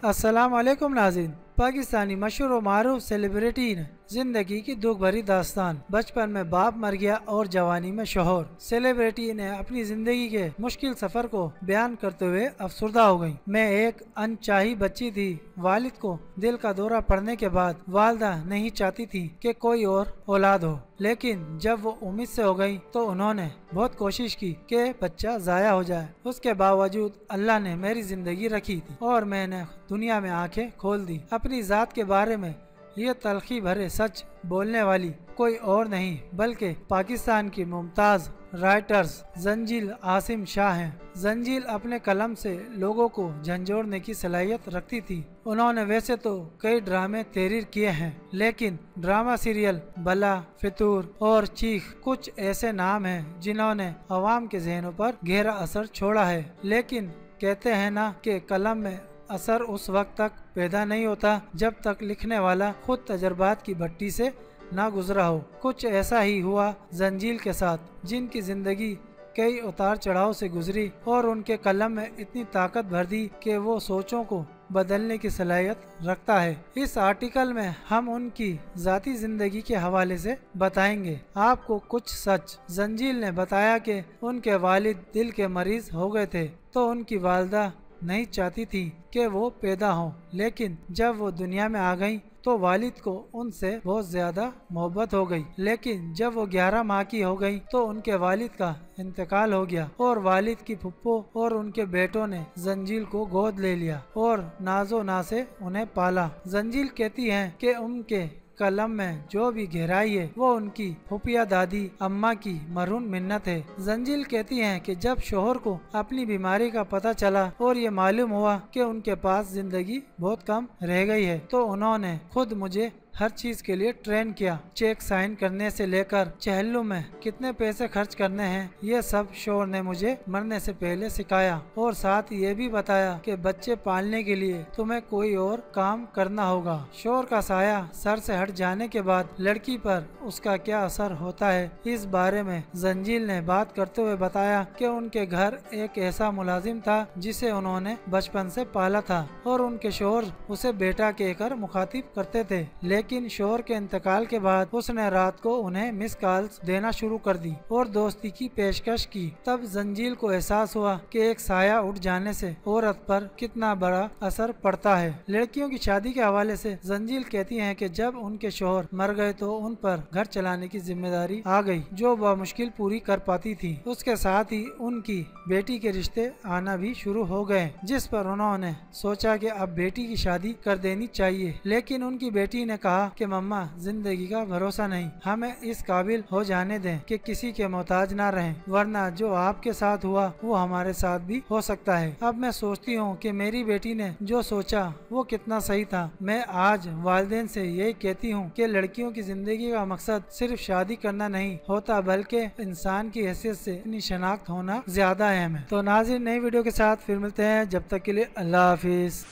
अस्सलाम वालेकुम नाज़रीन। पाकिस्तानी मशहूर व मारूफ सेलिब्रिटी ने जिंदगी की दुख भरी दास्तान। बचपन में बाप मर गया और जवानी में शोहर। सेलिब्रिटी ने अपनी जिंदगी के मुश्किल सफर को बयान करते हुए अफसुर्दा हो गई। मैं एक अनचाही बच्ची थी। वालिद को दिल का दौरा पड़ने के बाद वालदा नहीं चाहती थी कि कोई और औलाद हो, लेकिन जब वो उम्मीद से हो गई तो उन्होंने बहुत कोशिश की कि बच्चा जाया हो जाए। उसके बावजूद अल्लाह ने मेरी जिंदगी रखी थी और मैंने दुनिया में आंखें खोल दी। अपनी जात के बारे में ये तलखी भरे सच बोलने वाली कोई और नहीं बल्कि पाकिस्तान की मुमताज राइटर्स जंजील आसिम शाह हैं। जंजील अपने कलम से लोगों को झंझोड़ने की सलाहियत रखती थी। उन्होंने वैसे तो कई ड्रामे तहरीर किए हैं, लेकिन ड्रामा सीरियल बला, फितूर और चीख कुछ ऐसे नाम हैं जिन्होंने अवाम के जहनों पर गहरा असर छोड़ा है। लेकिन कहते हैं ना कि कलम में असर उस वक्त तक पैदा नहीं होता जब तक लिखने वाला खुद तजर्बात की भट्टी से ना गुजरा हो। कुछ ऐसा ही हुआ जंजील के साथ, जिनकी जिंदगी कई उतार चढ़ाव से गुजरी और उनके कलम में इतनी ताकत भर दी कि वो सोचों को बदलने की सलाहियत रखता है। इस आर्टिकल में हम उनकी जाती जिंदगी के हवाले से बताएंगे आपको कुछ सच। जंजील ने बताया कि उनके वालिद दिल के मरीज हो गए थे, तो उनकी वालदा नहीं चाहती थी कि वो पैदा हों, लेकिन जब वो दुनिया में आ गईं तो वालिद को उनसे बहुत ज्यादा मोहब्बत हो गई। लेकिन जब वो 11 माह की हो गई तो उनके वालिद का इंतकाल हो गया और वालिद की फुप्पो और उनके बेटों ने जंजील को गोद ले लिया और नाजो ना से उन्हें पाला। जंजील कहती हैं कि उनके कलम में जो भी गहराई है वो उनकी फुफिया दादी अम्मा की मरहूम मिन्नत है। जंजील कहती हैं कि जब शोहर को अपनी बीमारी का पता चला और ये मालूम हुआ कि उनके पास जिंदगी बहुत कम रह गई है, तो उन्होंने खुद मुझे हर चीज के लिए ट्रेन किया। चेक साइन करने से लेकर चहल्लू में कितने पैसे खर्च करने हैं, ये सब शोहर ने मुझे मरने से पहले सिखाया और साथ ये भी बताया कि बच्चे पालने के लिए तुम्हें कोई और काम करना होगा। शोहर का साया सर से हट जाने के बाद लड़की पर उसका क्या असर होता है, इस बारे में जंजील ने बात करते हुए बताया कि उनके घर एक ऐसा मुलाजिम था जिसे उन्होंने बचपन से पाला था और उनके शोहर उसे बेटा कहकर मुखातिब करते थे। लेकिन शोहर के इंतकाल के बाद उसने रात को उन्हें मिस कॉल्स देना शुरू कर दी और दोस्ती की पेशकश की। तब जंजील को एहसास हुआ कि एक साया उठ जाने से औरत पर कितना बड़ा असर पड़ता है। लड़कियों की शादी के हवाले से जंजील कहती हैं कि जब उनके शोहर मर गए तो उन पर घर चलाने की जिम्मेदारी आ गई, जो बमुश्किल पूरी कर पाती थी। उसके साथ ही उनकी बेटी के रिश्ते आना भी शुरू हो गए, जिस पर उन्होंने सोचा कि अब बेटी की शादी कर देनी चाहिए। लेकिन उनकी बेटी ने कहा कि मम्मा, जिंदगी का भरोसा नहीं, हमें इस काबिल हो जाने दें कि किसी के मोहताज ना रहें, वरना जो आपके साथ हुआ वो हमारे साथ भी हो सकता है। अब मैं सोचती हूँ कि मेरी बेटी ने जो सोचा वो कितना सही था। मैं आज वालिदैन से यही कहती हूँ कि लड़कियों की जिंदगी का मकसद सिर्फ शादी करना नहीं होता, बल्कि इंसान की हैसियत से अपनी शनाख्त होना ज्यादा अहम है। तो नाज़रीन, नई वीडियो के साथ फिर मिलते हैं, जब तक के लिए अल्लाह हाफिज।